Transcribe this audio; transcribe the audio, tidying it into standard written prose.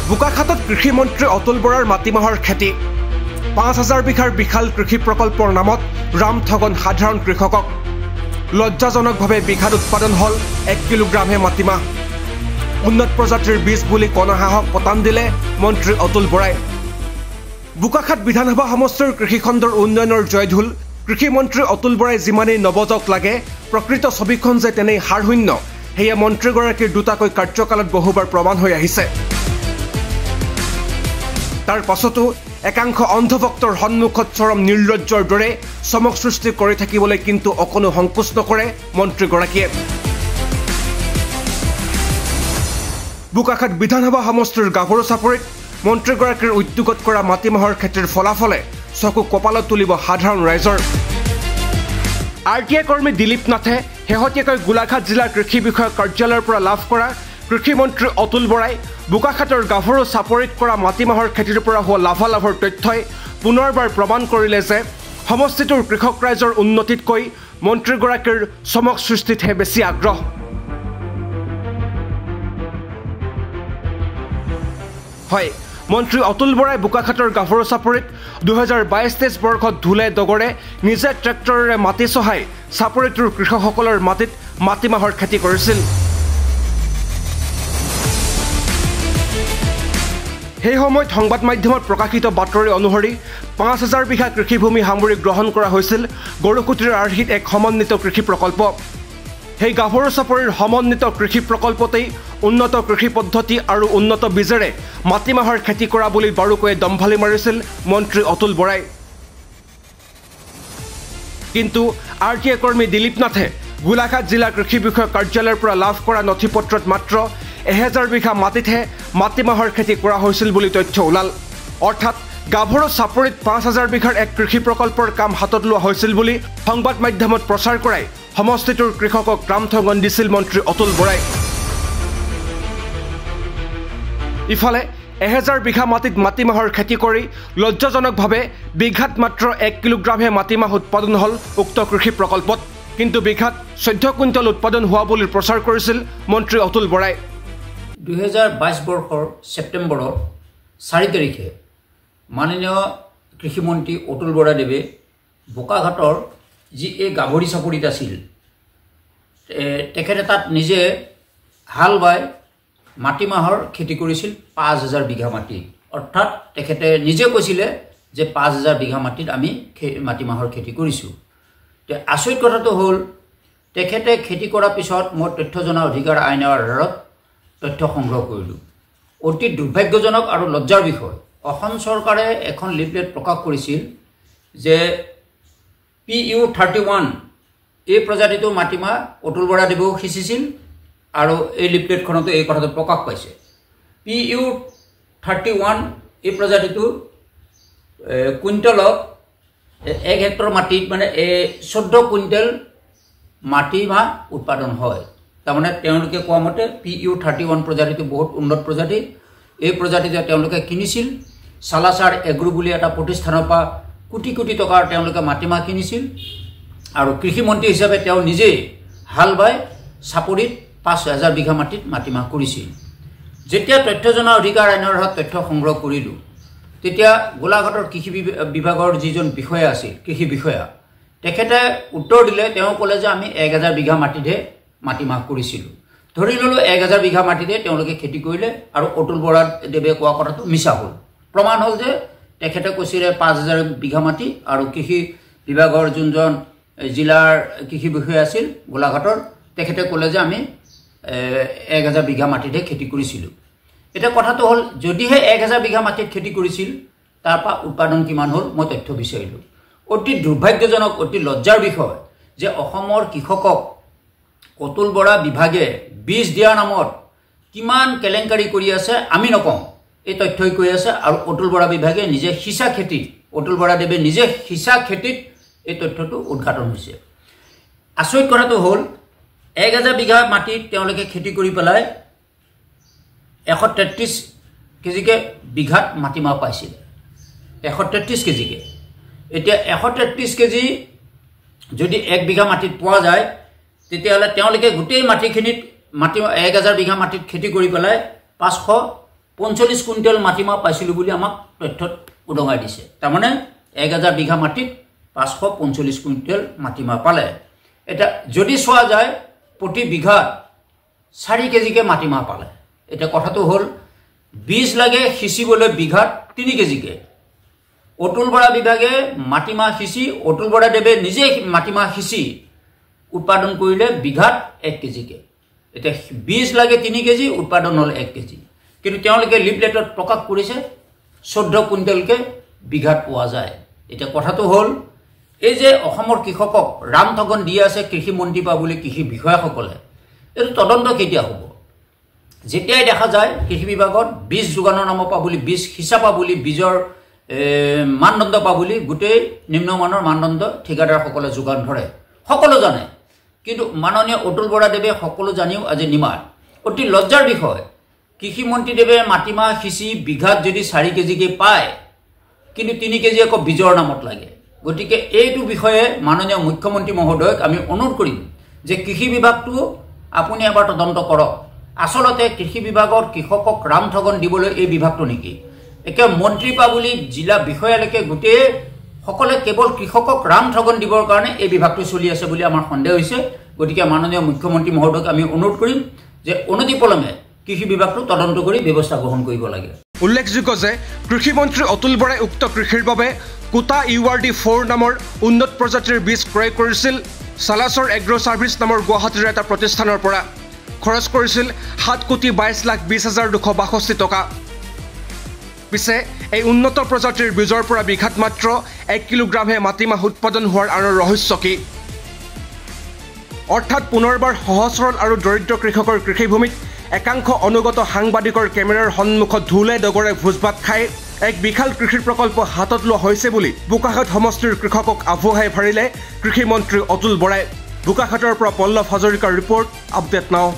বোকাখাটত কৃষিমন্ত্ৰী অতুল বৰাৰ মাটিমাহৰ খেতি ৫,০০০ বিঘাৰ বিশাল কৃষি প্ৰকল্পৰ নামত ৰাম ঠগন সাধাৰণ কৃষকক লজ্জাজনকভাৱে বিঘাত উৎপাদন হ'ল ১ কিলোগ্ৰামহে মাটিমাহ উন্নত প্ৰজাতিৰ বীজ বুলি কণাহাহক পতান দিলে মন্ত্ৰী অতুল বৰাই বোকাখাট বিধানসভা সমষ্টিৰ কৃষিখণ্ডৰ উন্নয়নৰ জয়ঢোল কৃষিমন্ত্ৰী অতুল বৰাই যিমানেই নবজক লাগে প্ৰকৃত ছবিখন যে তেনেই সাৰশূন্য সেয়া মন্ত্ৰীগৰাকীৰ দুটাকৈ কাৰ্যকালত বহুবাৰ প্ৰমাণ হৈ আহিছে তাৰ পাছতো একাংশ অন্ধভক্তৰ সন্মুখত চৰম নিৰ্লজ্জৰ দৰে চমক সৃষ্টি কৰি থাকিবলৈ কিন্তু অকণো সংকোচ নকৰে মন্ত্ৰীগৰাকীয়ে বোকাখাট বিধানসভা সমষ্টিৰ গাভৰু চাপৰিত মন্ত্ৰীগৰাকীৰ উদ্যোগত কৰা মাটিমাহৰ খেতিৰ ফলাফলে চকু কপালত তুলিব সাধাৰণ ৰাইজৰ RTI কৰ্মী দিলীপ নাথে শেহতীয়াকৈ গোলাঘাট জিলাৰ কৃষি বিষয়ক কাৰ্যালয়ৰ পৰা লাভ কৰা কৃষিমন্ত্ৰী অতুল বৰাই বোকাখাটৰ গাভৰু চাপৰিত কৰা মাটিমাহৰ খেতিৰ পৰা হোৱা লাভালাভৰ তথ্যই পুনৰবাৰ প্ৰমাণ কৰিলে যে সমষ্টিটোৰ কৃষক ৰাইজৰ উন্নতিতকৈ মন্ত্ৰীগৰাকীৰ চমক সৃষ্টিতহে বেছি আগ্ৰহ হয় মন্ত্ৰী অতুল বৰাই বোকাখাটৰ গাভৰু চাপৰিত ২০২২-২৩ বৰ্ষত ধুলে ডগৰে নিজে ট্ৰেক্টৰেৰে মাটি চহাই চাপৰিটোৰ কৃষকসকলৰ মাটিত মাটিমাহৰ খেতি কৰিছিল সেই সময়ত সংবাদ মাধ্যমত প্ৰকাশিত বাতৰি অনুসৰি ৫,০০০ বিঘা কৃষিভূমি সামৰি গ্ৰহণ কৰা হৈছিল গৰুকুটিৰ আৰ্হিত এক সমন্বিত কৃষি প্ৰকল্প সেই গাভৰু চাপৰিৰ সমন্বিত কৃষি প্ৰকল্পতেই উন্নত কৃষি পদ্ধতি আৰু উন্নত বীজেৰে মাটিমাহৰ খেতি কৰা বুলি বাৰুকৈয়ে দম্ভালি মাৰিছিল মন্ত্ৰী অতুল বৰাই কিন্তু RTI কৰ্মী দিলীপ নাথে গোলাঘাট জিলা কৃষি বিষয়ক কাৰ্যালয়ৰ পৰা লাভ কৰা নথিপত্ৰত মাত্ৰ ১,০০০ বিঘা মাটিতহে মাটিমাহৰ খেতি কৰা হৈছিল বুলি তথ্য ওলাল অৰ্থাৎ গাভৰু চাপৰিত ৫,০০০ বিঘাৰ এক কৃষি প্ৰকল্পৰ কাম হাতত লোৱা হৈছিল বুলি সংবাদ মাধ্যমত প্ৰচাৰ কৰাই সমষ্টিটোৰ কৃষকক ৰামঠগন দিছিল মন্ত্ৰী অতুল বৰাই ইফালে ১,০০০ বিঘা মাটিত মাটিমাহৰ খেতি কৰি লজ্জাজনকভাৱে বিঘাত মাত্ৰ ১ কিলোগ্ৰামহে মাটিমাহ উৎপাদন হ'ল উক্ত কৃষি প্ৰকল্পত কিন্তু বিঘাত ১৪ কুইণ্টল উৎপাদন হোৱা বুলি প্ৰচাৰ কৰিছিল মন্ত্ৰী অতুল বৰাই ২০২২ বৰ্ষৰ ছেপ্টেম্বৰৰ ৪ তাৰিখে মাননীয় কৃষিমন্ত্ৰী অতুল বৰাদেৱে বোকাঘাটৰ যি এই গাভৰি চাপৰিত আছিল তেখেতে তাত নিজে হাল বাই মাটিমাহৰ খেতি কৰিছিল ৫,০০০ বিঘা মাটি অৰ্থাৎ তেখেতে নিজে কৈছিলে যে ৫,০০০ বিঘা মাটিত আমি মাটিমাহৰ খেতি কৰিছোঁ আচৰিত কথাটো হ'ল তেখেতে খেতি কৰাৰ পিছত মই তথ্য জনা অধিকাৰ আইনৰ আধাৰত তথ্য সংগ্ৰহ কৰিলোঁ অতি দুৰ্ভাগ্যজনক আৰু লজ্জাৰ বিষয় অসম চৰকাৰে এখন লিফলেট প্ৰকাশ কৰিছিল যে PU31 এই প্ৰজাতিটো মাটিমাহ অতুল বৰাদেৱেও সিঁচিছিল আৰু এই লিফলেটখনতো এই কথাটো প্ৰকাশ পাইছে PU31 এই প্ৰজাতিটো কুইণ্টলত ১ হেক্টৰ মাটিত মানে ১৪ কুইণ্টেল মাটিমাহ উৎপাদন হয় তাৰমানে তেওঁলোকে কোৱা মতে PU31 প্ৰজাতিটো বহুত উন্নত প্ৰজাতি এই প্ৰজাতিটো তেওঁলোকে কিনিছিল সালাচাৰ এগ্ৰো বুলি এটা প্ৰতিষ্ঠানৰ পৰা কোটি কোটি টকাৰ তেওঁলোকে মাটিমাহ কিনিছিল আৰু কৃষিমন্ত্ৰী হিচাপে তেওঁ নিজেই হাল বাই চাপৰিত ৫,০০০ বিঘা মাটিত মাটিমাহ কৰিছিল যেতিয়া তথ্য জনা অধিকাৰ আইনৰ আধাৰত তথ্য সংগ্ৰহ কৰিলোঁ তেতিয়া গোলাঘাটৰ কৃষি বিভাগৰ যিজন বিষয়া আছিল কৃষি বিষয়া তেখেতে উত্তৰ দিলে তেওঁ ক'লে যে আমি ১,০০০ বিঘা মাটিতহে মাটিমাহ কৰিছিলোঁ ধৰি ল'লোঁ ১,০০০ বিঘা মাটিতে তেওঁলোকে খেতি কৰিলে আৰু অতুল বৰাদেৱে কোৱা কথাটো মিছা হ'ল প্ৰমাণ হ'ল যে তেখেতে কৈছিলে ৫,০০০ বিঘা মাটি আৰু কৃষি বিভাগৰ যোনজন জিলাৰ কৃষি বিষয়া আছিল গোলাঘাটৰ তেখেতে ক'লে যে আমি ১,০০০ বিঘা মাটিতে খেতি কৰিছিলোঁ এটা কথাটো হ'ল যদিহে ১,০০০ বিঘা মাটিত খেতি কৰিছিল তাৰ পৰা উৎপাদন কিমান হ'ল মই তথ্য বিচাৰিলোঁ অতি দুৰ্ভাগ্যজনক অতি লজ্জাৰ বিষয় যে অসমৰ কৃষকক অতুল বৰা বিভাগে বীজ দিয়াৰ নামত কিমান কেলেংকাৰী কৰি আছে আমি নকওঁ এই তথ্যই কৈ আছে আৰু অতুল বৰা বিভাগে নিজে সিঁচা খেতি অতুল বৰাদেৱে নিজে সিঁচা খেতিত এই তথ্যটো উদ্ঘাটন হৈছে আচৰিত কথাটো হ'ল ১,০০০ বিঘা মাটিত তেওঁলোকে খেতি কৰি পেলাই ১৩৩ কেজিকে বিঘাত মাটিমাহ পাইছিল ১৩৩ কেজিকে এতিয়া ১৩৩ কেজি যদি ১ বিঘা মাটিত পোৱা যায় তেতিয়াহ'লে তেওঁলোকে গোটেই মাটিখিনিত ১,০০০ বিঘা মাটিত খেতি কৰি পেলাই 45 কুইণ্টেল মাটিমাহ পাইছিলোঁ বুলি আমাক তথ্যত উদঙাই দিছে। তাৰমানে 1000 বিঘা মাটিত 545 কুইণ্টেল মাটিমাহ পালে। এটা যদি চোৱা যায় প্ৰতি বিঘাত 4 কেজিকে মাটিমাহ পালে। এটা কথাটো হ'ল বীজ লাগে সিঁচিবলৈ বিঘাত 3 কেজিকে। অতুল বৰা বিভাগে মাটিমাহ সিঁচি, অতুল বৰা দেৱে নিজে মাটিমাহ সিঁচি উৎপাদন কৰিলে বিঘাত 1 কেজিকে। এতিয়া বীজ লাগে 3 কেজি, উৎপাদন হ'ল 1 কেজি। কিন্তু তেওঁলোকে লিফলেটত প্ৰকাশ কৰিছে 14 কুইণ্টেলকে বিঘাত পোৱা যায়। এতিয়া কথাটো হ'ল এই যে অসমৰ কৃষকক ৰামঠগন দি আছে কৃষি মন্ত্ৰী পা বুলি কৃষি বিষয়াসকলে, এইটো তদন্ত কেতিয়া হ'ব? যেতিয়াই দেখা যায় কৃষি বিভাগত বীজ যোগানৰ নামৰ পা বুলি, বীজ সিঁচা পা বুলি, বীজৰ মানদণ্ড পা বুলি গোটেই নিম্নমানৰ মানদণ্ড ঠিকাদাৰসকলে যোগান ধৰে, সকলো জানে। কিন্তু মাননীয় অতুল বৰা দেৱে সকলো জানিও আজি নিমায়। অতি লজ্জাৰ বিষয়, কৃষি মন্ত্ৰীদেৱে মাটিমাহ সিঁচি বিঘাত যদি 4 কেজিকে পায়, কিন্তু 3 কেজি আকৌ বীজৰ নামত লাগে। গতিকে এইটো বিষয়ে মাননীয় মুখ্যমন্ত্ৰী মহোদয়ক আমি অনুৰোধ কৰিম যে কৃষি বিভাগটো আপুনি এবাৰ তদন্ত কৰক। আচলতে কৃষি বিভাগৰ কৃষকক ৰামঠগন দিবলৈ এই বিভাগটো নেকি? একে মন্ত্ৰী পা বুলি জিলা বিষয়ালৈকে গোটেই সকলে কেৱল কৃষকক ৰামঠগন দিবৰ কাৰণে এই বিভাগটো চলি আছে বুলি আমাৰ সন্দেহ হৈছে। গতিকে মাননীয় মুখ্যমন্ত্ৰী মহোদয়ক আমি অনুৰোধ কৰিম যে অনতিপলমে কৃষি বিভাগটো তদন্ত কৰি ব্যৱস্থা গ্ৰহণ কৰিব লাগে। উল্লেখযোগ্য যে কৃষিমন্ত্ৰী অতুল বৰাই উক্ত কৃষিৰ বাবে কোটা URD 4 নামৰ উন্নত প্ৰজাতিৰ বীজ ক্ৰয় কৰিছিল সালাছৰ এগ্ৰ ছাৰ্ভিচ নামৰ গুৱাহাটীৰ এটা প্ৰতিষ্ঠানৰ পৰা। খৰচ কৰিছিল 7,22,20,262 টকা। পিছে এই উন্নত প্ৰজাতিৰ বীজৰ পৰা বিঘাত মাত্ৰ 1 কিলোগ্ৰামহে মাটিমাহ উৎপাদন হোৱাৰ আঁৰৰ ৰহস্য কি? অৰ্থাৎ পুনৰবাৰ সহজ সৰল আৰু দৰিদ্ৰ কৃষকৰ কৃষিভূমিত একাংশ অনুগত সাংবাদিকৰ কেমেৰাৰ সন্মুখত ধুলে ডগৰে ভোজ ভাত খাই এক বিশাল কৃষি প্ৰকল্প হাতত লোৱা হৈছে বুলি বোকাখাট সমষ্টিৰ কৃষকক আভুহাই ভাৰিলে কৃষিমন্ত্ৰী অতুল বৰাই। বোকাখাটৰ পৰা পল্লৱ হাজৰিকাৰ ৰিপৰ্ট, আপডেট নাও।